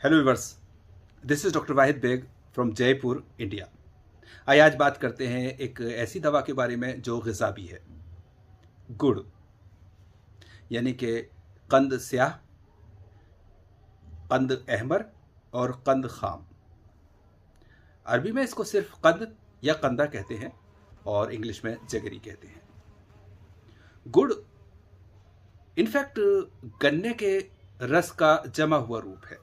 Hello viewers, this is doctor Wahid Baig from Jaipur, India. आइए आज बात करते हैं एक ऐसी दवा के बारे में जो ग़िज़ा भी है। गुड़, यानी कि कंद स्याह, कंद अहमर और कंद खाम। अरबी में इसको सिर्फ कंद या कंदा कहते हैं और इंग्लिश में जगरी कहते हैं। गुड़ इनफैक्ट गन्ने के रस का जमा हुआ रूप है।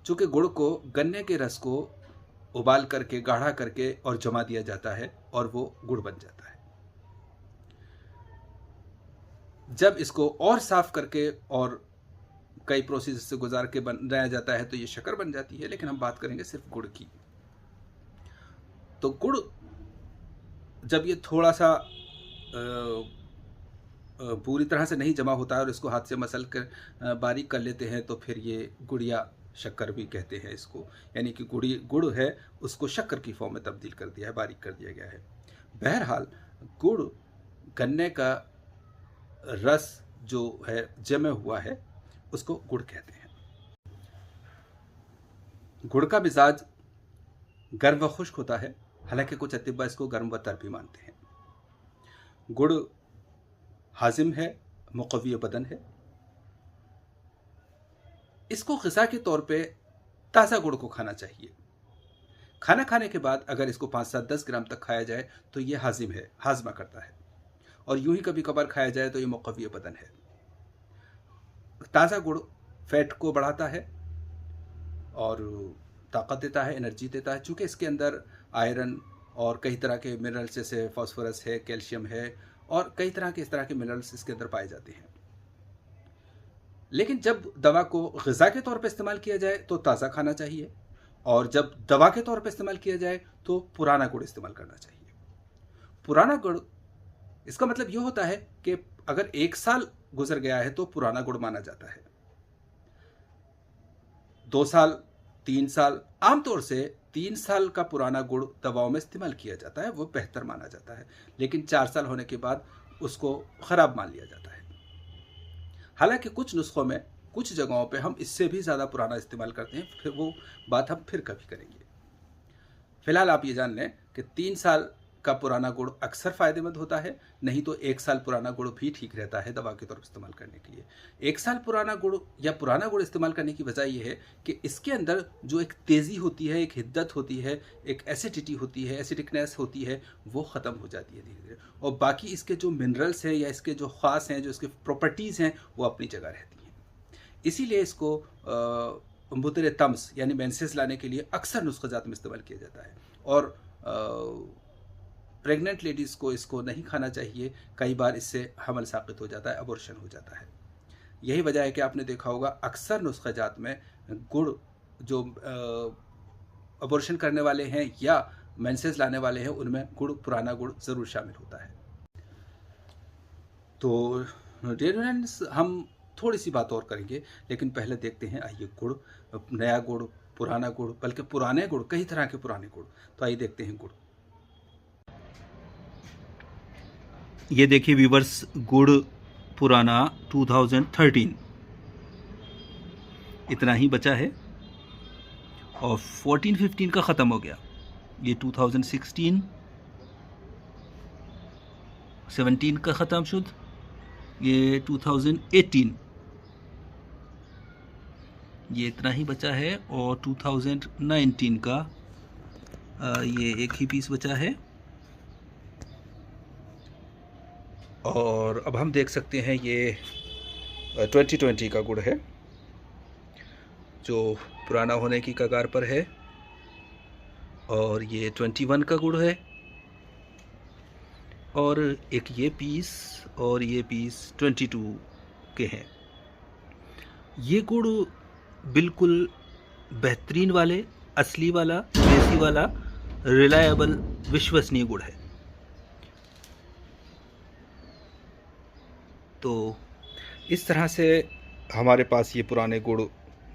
चूँकि गुड़ को गन्ने के रस को उबाल करके गाढ़ा करके और जमा दिया जाता है और वो गुड़ बन जाता है। जब इसको और साफ करके और कई प्रोसेस से गुजार के बनाया जाता है तो ये शक्कर बन जाती है, लेकिन हम बात करेंगे सिर्फ गुड़ की। तो गुड़ जब ये थोड़ा सा पूरी तरह से नहीं जमा होता है और इसको हाथ से मसल कर बारीक कर लेते हैं तो फिर ये गुड़िया शक्कर भी कहते हैं इसको, यानी कि गुड़ है उसको शक्कर की फॉर्म में तब्दील कर दिया है, बारीक कर दिया गया है। बहरहाल गुड़ गन्ने का रस जो है जमे हुआ है उसको गुड़ कहते हैं। गुड़ का मिजाज गर्म व खुश्क होता है, हालांकि कुछ अतिब्बा इसको गर्म व तर भी मानते हैं। गुड़ हाजिम है, मुक़व्वी बदन है। इसको ग़िज़ा के तौर पे ताज़ा गुड़ को खाना चाहिए। खाना खाने के बाद अगर इसको 5-7-10 ग्राम तक खाया जाए तो ये हाजिम है, हाजमा करता है, और यूं ही कभी कभार खाया जाए तो ये मुक़व्वी बदन है। ताज़ा गुड़ फैट को बढ़ाता है और ताकत देता है, एनर्जी देता है। चूँकि इसके अंदर आयरन और कई तरह के मिनरल्स जैसे फास्फोरस है, कैल्शियम है और कई तरह के इस तरह के मिनरल्स इसके अंदर पाए जाते हैं। लेकिन जब दवा को ग़िज़ा के तौर पर इस्तेमाल किया जाए तो ताज़ा खाना चाहिए, और जब दवा के तौर पर इस्तेमाल किया जाए तो पुराना गुड़ इस्तेमाल करना चाहिए। पुराना गुड़, इसका मतलब यह होता है कि अगर 1 साल गुजर गया है तो पुराना गुड़ माना जाता है। 2 साल, 3 साल, आमतौर से 3 साल का पुराना गुड़ दवाओं में इस्तेमाल किया जाता है, वो बेहतर माना जाता है। लेकिन 4 साल होने के बाद उसको ख़राब मान लिया जाता है। हालांकि कुछ नुस्खों में, कुछ जगहों पे हम इससे भी ज़्यादा पुराना इस्तेमाल करते हैं, फिर वो बात हम फिर कभी करेंगे। फिलहाल आप ये जान लें कि 3 साल का पुराना गुड़ अक्सर फ़ायदेमंद होता है, नहीं तो 1 साल पुराना गुड़ भी ठीक रहता है दवा के तौर पर इस्तेमाल करने के लिए। 1 साल पुराना गुड़ या पुराना गुड़ इस्तेमाल करने की वजह यह है कि इसके अंदर जो एक तेज़ी होती है, एक हिद्दत होती है, एक एसिडिटी होती है, एसिडिकनेस होती है, वो ख़त्म हो जाती है धीरे धीरे, और बाकी इसके जो मिनरल्स हैं या इसके जो ख़ास हैं, जो इसके प्रॉपर्टीज़ हैं, वो अपनी जगह रहती हैं। इसीलिए इसको मुद्रे तम्स यानी मेंसेस लाने के लिए अक्सर नुस्ख़ाजात में इस्तेमाल किया जाता है। और प्रेग्नेंट लेडीज़ को इसको नहीं खाना चाहिए। कई बार इससे हमल साक़ित हो जाता है, अबॉर्शन हो जाता है। यही वजह है कि आपने देखा होगा अक्सर नुस्ख़ाजात में गुड़, जो अबॉर्शन करने वाले हैं या मेंसेस लाने वाले हैं, उनमें गुड़, पुराना गुड़ ज़रूर शामिल होता है। तो डियर फ्रेंड्स, हम थोड़ी सी बात और करेंगे, लेकिन पहले देखते हैं आइए गुड़, नया गुड़, पुराना गुड़, बल्कि पुराने गुड़, कई तरह के पुराने गुड़। तो आइए देखते हैं गुड़। ये देखिए व्यूवर्स, गुड़ पुराना 2013 इतना ही बचा है, और 14-15 का ख़त्म हो गया। ये 2016 17 का ख़त्म शुद्ध, ये 2018 ये इतना ही बचा है, और 2019 का ये एक ही पीस बचा है। और अब हम देख सकते हैं ये 2020 का गुड़ है जो पुराना होने की कगार पर है, और ये 21 का गुड़ है, और एक ये पीस और ये पीस 22 के हैं। ये गुड़ बिल्कुल बेहतरीन वाले, असली वाला, देसी वाला, रिलायबल, विश्वसनीय गुड़ है। तो इस तरह से हमारे पास ये पुराने गुड़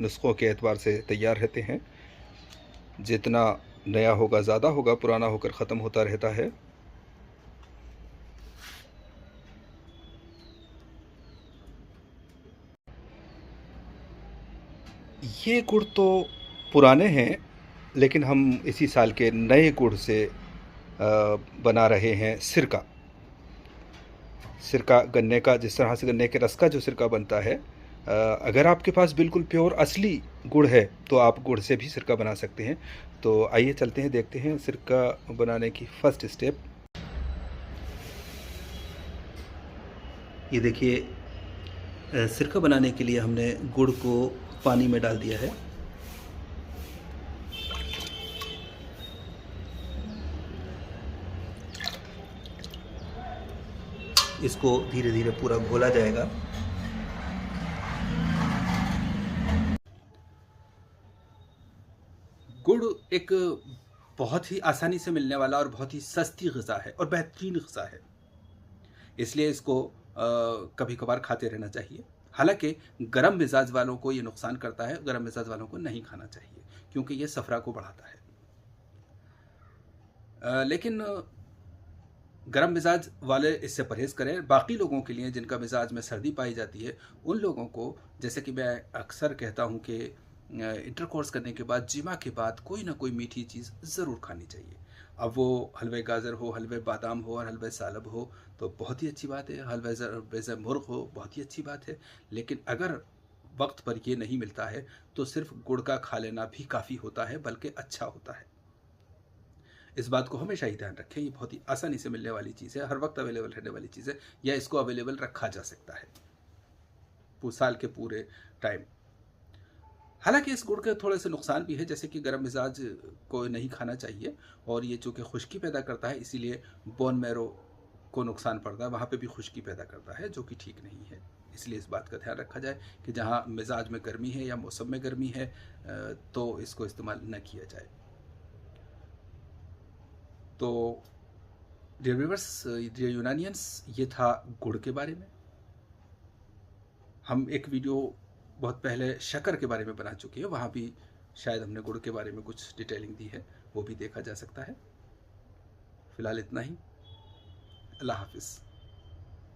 नुस्ख़ों के एतबार से तैयार रहते हैं। जितना नया होगा ज़्यादा होगा, पुराना होकर ख़त्म होता रहता है। ये गुड़ तो पुराने हैं, लेकिन हम इसी साल के नए गुड़ से बना रहे हैं सिरका। सिरका गन्ने का, जिस तरह से गन्ने के रस का जो सिरका बनता है, अगर आपके पास बिल्कुल प्योर असली गुड़ है तो आप गुड़ से भी सिरका बना सकते हैं। तो आइए चलते हैं, देखते हैं सिरका बनाने की फर्स्ट स्टेप। ये देखिए, सिरका बनाने के लिए हमने गुड़ को पानी में डाल दिया है। इसको धीरे धीरे पूरा घोला जाएगा। गुड़ एक बहुत ही आसानी से मिलने वाला और बहुत ही सस्ती ग़िज़ा है और बेहतरीन ग़िज़ा है, इसलिए इसको कभी कभार खाते रहना चाहिए। हालांकि गर्म मिजाज वालों को ये नुकसान करता है, गर्म मिजाज वालों को नहीं खाना चाहिए क्योंकि ये सफरा को बढ़ाता है। लेकिन गर्म मिजाज वाले इससे परहेज़ करें। बाकी लोगों के लिए जिनका मिजाज में सर्दी पाई जाती है, उन लोगों को, जैसे कि मैं अक्सर कहता हूँ कि इंटरकोर्स करने के बाद, जिमा के बाद कोई ना कोई मीठी चीज़ ज़रूर खानी चाहिए। अब वो हलवे गाजर हो, हलवे बादाम हो और हलवे सालब हो तो बहुत ही अच्छी बात है, हलवे मुर्ग हो बहुत ही अच्छी बात है। लेकिन अगर वक्त पर ये नहीं मिलता है तो सिर्फ गुड़ का खा लेना भी काफ़ी होता है, बल्कि अच्छा होता है। इस बात को हमेशा ही ध्यान रखें। ये बहुत ही आसानी से मिलने वाली चीज़ है, हर वक्त अवेलेबल रहने वाली चीज़ है, या इसको अवेलेबल रखा जा सकता है साल के पूरे टाइम। हालांकि इस गुड़ के थोड़े से नुकसान भी है, जैसे कि गर्म मिजाज को नहीं खाना चाहिए और ये चूँकि खुश्की पैदा करता है, इसीलिए बोन मैरो को नुकसान पड़ता है, वहाँ पे भी खुश्की पैदा करता है, जो कि ठीक नहीं है। इसलिए इस बात का ध्यान रखा जाए कि जहाँ मिजाज में गर्मी है या मौसम में गर्मी है तो इसको इस्तेमाल न किया जाए। तो डियर व्यूअर्स, डियर यूनानियंस, ये था गुड़ के बारे में। हम एक वीडियो बहुत पहले शक्कर के बारे में बना चुके हैं, वहाँ भी शायद हमने गुड़ के बारे में कुछ डिटेलिंग दी है, वो भी देखा जा सकता है। फ़िलहाल इतना ही। अल्लाह हाफ़िज़।